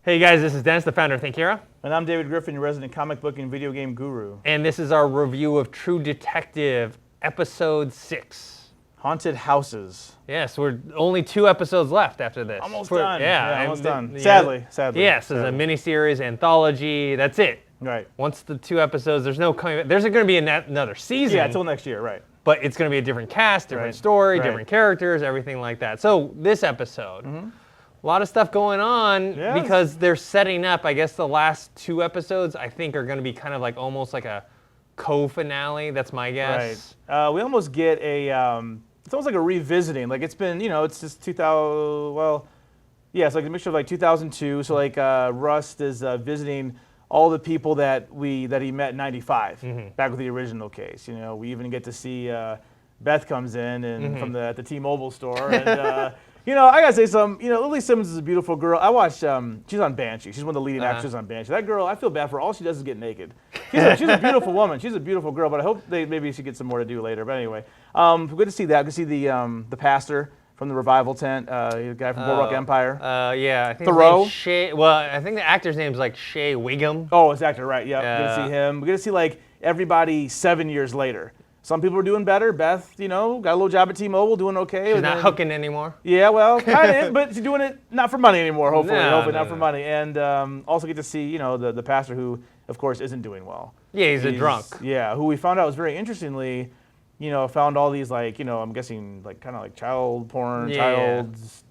Hey guys, this is Dennis, the founder of Thinkera. And I'm David Griffin, your resident comic book and video game guru. And this is our review of True Detective, Episode 6. Haunted Houses. Yes, we're only 2 episodes left after this. Almost done. Yeah, almost done. Sadly. Yes, it's a miniseries, anthology, that's it. Right. Once the 2 episodes, there's no coming back. There's going to be another season. Yeah, until next year, right. But it's going to be a different cast, different story, different characters, everything like that. So this episode, a lot of stuff going on because they're setting up, I guess the last 2 episodes, I think are going to be kind of like almost like a co-finale. That's my guess. Right. We almost get a, it's almost like a revisiting. Like it's been, it's just 2000, well, yeah, it's like a mixture of like 2002. So like Rust is visiting all the people that he met in '95, back with the original case. We even get to see Beth comes in and from the T-Mobile store, and I gotta say Lily Simmons is a beautiful girl. I watched, she's on Banshee. She's one of the leading actors on Banshee. That girl, I feel bad for her. All she does is get naked. She's a beautiful woman. She's a beautiful girl, but I hope maybe she gets some more to do later. But anyway, good to see that. Good to see the pastor from the revival tent, the guy from Boardwalk Empire. Yeah, I think Thoreau. his name's Shea. Well, I think the actor's name's like Shea Wiggum. Oh, it's actor, right? Yeah, good to see him. We're gonna see like everybody 7 years later. Some people are doing better. Beth, got a little job at T-Mobile, doing okay. She's not hooking anymore. Yeah, well, kind of, but she's doing it not for money anymore. Hopefully, not for No. money. And also get to see, the pastor who, of course, isn't doing well. Yeah, he's a drunk. Yeah, who we found out was very interestingly, found all these like, I'm guessing like kind of like child porn,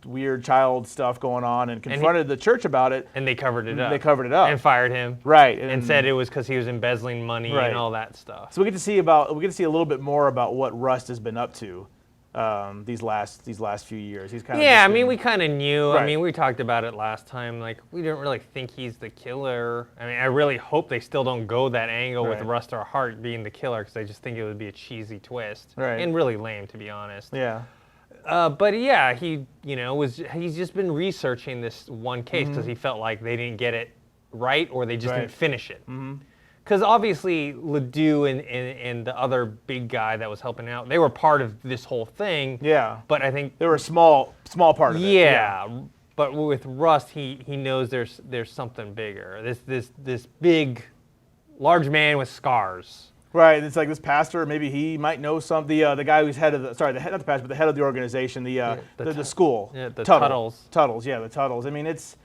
weird child stuff going on, and confronted the church about it. And they covered it up. They covered it up and fired him. Right. And said it was because he was embezzling money and all that stuff. So we get to see a little bit more about what Rust has been up to these last few years. He's kind of I mean, we kind of knew. Right. I mean, we talked about it last time. Like, we didn't really think he's the killer. I mean, I really hope they still don't go that angle with Rust or Hart being the killer, because I just think it would be a cheesy twist and really lame, to be honest. Yeah. But yeah, he's just been researching this one case because he felt like they didn't get it right, or they just didn't finish it. Because obviously Ledoux and the other big guy that was helping out, they were part of this whole thing. Yeah. But I think they were a small part of it. Yeah. But with Rust, he knows there's something bigger. This big, large man with scars. Right. It's like this pastor. Maybe he might know something. The guy who's head of the not the pastor, but the head of the organization. The school. Yeah. The Tuttles. Tuttles. Yeah. The Tuttles. I mean, It's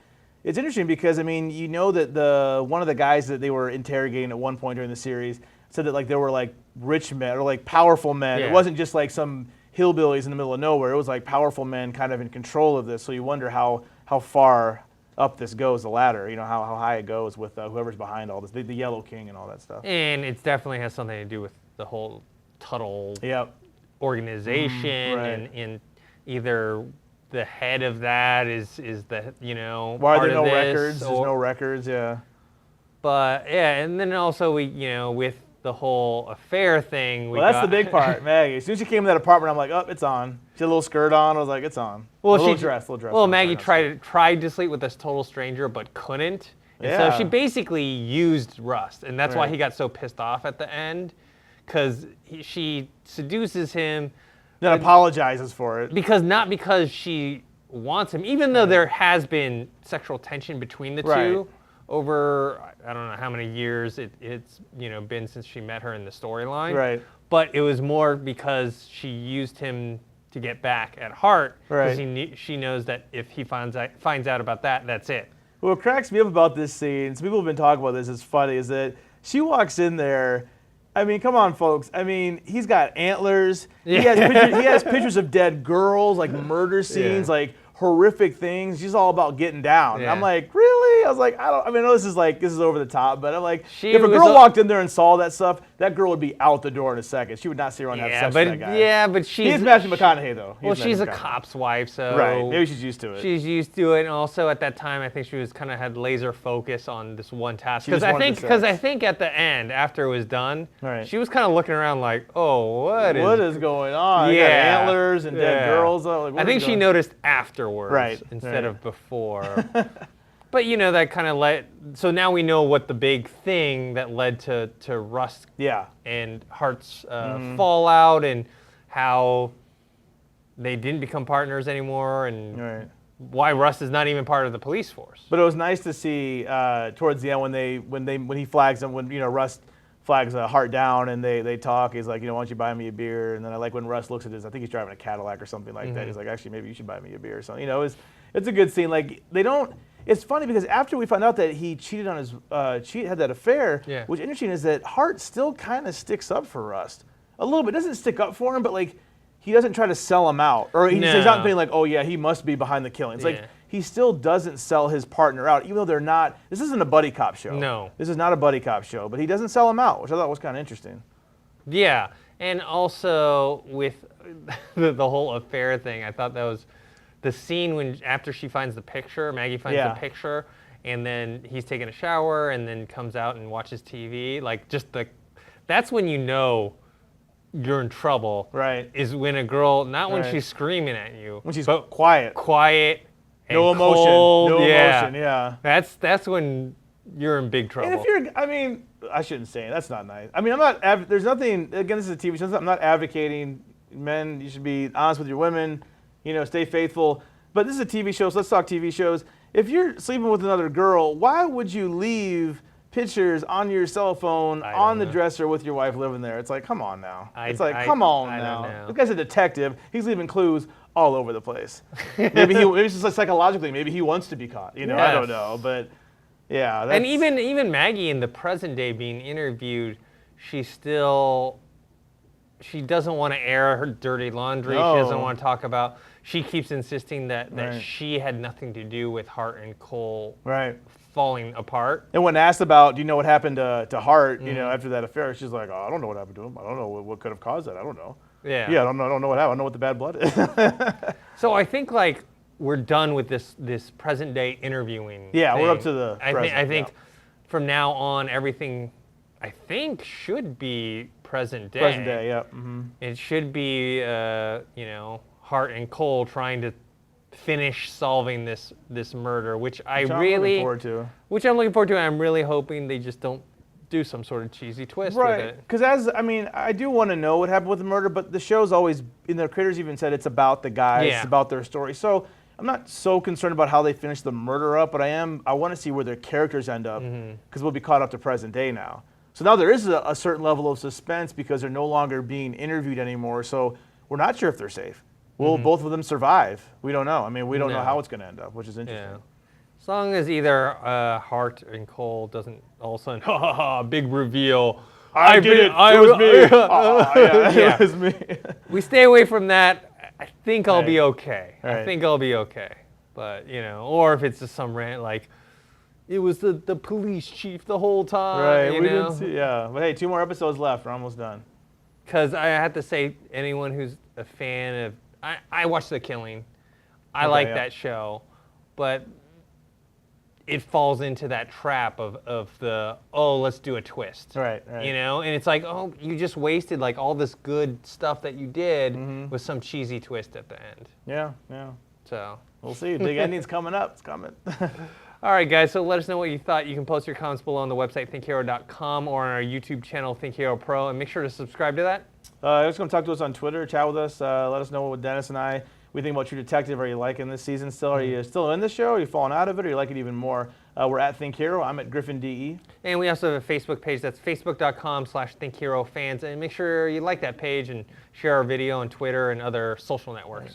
interesting because, that one of the guys that they were interrogating at one point during the series said that, like, there were, like, rich men or, like, powerful men. Yeah. It wasn't just, like, some hillbillies in the middle of nowhere. It was, like, powerful men kind of in control of this. So you wonder how far up this goes, the ladder, how high it goes with whoever's behind all this, the Yellow King and all that stuff. And it definitely has something to do with the whole Tuttle organization and either the head of that is the why part are there no of this, records? There's no records, But and then also we with the whole affair thing. That's the big part, Maggie. As soon as she came in that apartment, I'm like, oh, it's on. She had a little skirt on. I was like, it's on. Well, a little dress. Well, Maggie tried to sleep with this total stranger, but couldn't. And so she basically used Rust, and that's why he got so pissed off at the end, because she seduces him. Then apologizes for it. Not because she wants him, even though there has been sexual tension between the two over, I don't know how many years it's been since she met her in the storyline. Right. But it was more because she used him to get back at Hart, because she knows that if he finds out about that, that's it. What cracks me up about this scene, some people have been talking about this, it's funny, is that she walks in there. I mean, come on, folks. I mean, he's got antlers. He has pictures of dead girls, like murder scenes, like horrific things. She's all about getting down. And I'm like, really? I was like, I know this is over the top, but I'm like, if a girl walked in there and saw that stuff, that girl would be out the door in a second. She would not sit around and have sex with that guy. Yeah, but he's Matthew McConaughey, though. She's a cop's wife, so maybe she's used to it. She's used to it, and also at that time, I think she was kind of had laser focus on this one task. Because I think at the end, after it was done, she was kind of looking around like, oh, what is going on? Yeah, I got antlers and dead girls. Like, I think she noticed afterwards instead of before. But that kind of led. So now we know what the big thing that led to Rust and Hart's fallout, and how they didn't become partners anymore, and why Rust is not even part of the police force. But it was nice to see towards the end when he flags them, when Rust flags Hart down and they talk. He's like, why don't you buy me a beer? And then I like when Rust looks at his, I think he's driving a Cadillac or something like that. He's like, actually, maybe you should buy me a beer or something. It's a good scene. Like they don't. It's funny because after we found out that he cheated on his had that affair, what's interesting is that Hart still kind of sticks up for Rust a little bit. Doesn't stick up for him, but like he doesn't try to sell him out, or he's not being like, oh yeah, he must be behind the killings. Like he still doesn't sell his partner out, even though they're not. This isn't a buddy cop show. No, this is not a buddy cop show, but he doesn't sell him out, which I thought was kind of interesting. Yeah, and also with the whole affair thing, I thought that was the scene when after she finds the picture, Maggie finds the picture, and then he's taking a shower, and then comes out and watches TV. Like that's when you know you're in trouble. Right. Is when a girl, not when she's screaming at you, when she's quiet. And no emotion. cold. No emotion. Yeah. That's when you're in big trouble. And if you're, I shouldn't say it. That's not nice. I'm not. There's nothing. Again, this is a TV show. I'm not advocating men. You should be honest with your women. Stay faithful. But this is a TV show, so let's talk TV shows. If you're sleeping with another girl, why would you leave pictures on your cell phone on the dresser with your wife living there? It's like, come on now. Come on now. This guy's a detective. He's leaving clues all over the place. maybe it's just like psychologically, maybe he wants to be caught. I don't know, but yeah. And even Maggie in the present day being interviewed, she doesn't want to air her dirty laundry. No. She doesn't want to talk about. She keeps insisting that she had nothing to do with Hart and Cole falling apart. And when asked about, do you know what happened to Hart, after that affair, she's like, oh, I don't know what happened to him. I don't know what could have caused that. I don't know. Yeah. Yeah, I don't know what happened. I don't know what the bad blood is. So I think we're done with this present day interviewing. Yeah, thing. we're up to the present. I think from now on everything I think should be present day. Present day, yeah. Mm-hmm. It should be Hart and Cole trying to finish solving this murder, which I'm looking forward to. And I'm really hoping they just don't do some sort of cheesy twist with it. Because I do want to know what happened with the murder, but the show's always, the creators even said it's about the guys, it's about their story. So I'm not so concerned about how they finish the murder up, but I want to see where their characters end up, because we'll be caught up to present day now. So now there is a certain level of suspense because they're no longer being interviewed anymore. So we're not sure if they're safe. Will both of them survive? We don't know. We don't know how it's going to end up, which is interesting. Yeah. As long as either Hart and Cole doesn't all of a sudden, big reveal. I did it. It was me. It was me. We stay away from that. I think I'll be okay. I think I'll be okay. But, or if it's just some rant like, it was the police chief the whole time. Right. We didn't see. Yeah. But hey, 2 more episodes left. We're almost done. Because I have to say, anyone who's a fan of, I watched The Killing. I like that show, but it falls into that trap of the, let's do a twist. Right. And it's like, you just wasted all this good stuff that you did with some cheesy twist at the end. Yeah. So we'll see. Big ending's coming up. It's coming. All right, guys, so let us know what you thought. You can post your comments below on the website, thinkhero.com, or on our YouTube channel, Think Hero Pro, and make sure to subscribe to that. Just come talk to us on Twitter, chat with us, let us know what Dennis and I, we think about True Detective. Are you liking this season still? Are you still in the show? Are you falling out of it? Or you like it even more? We're at Think Hero. I'm at Griffin DE. And we also have a Facebook page. That's facebook.com/ThinkHeroFans. And make sure you like that page and share our video on Twitter and other social networks. Right.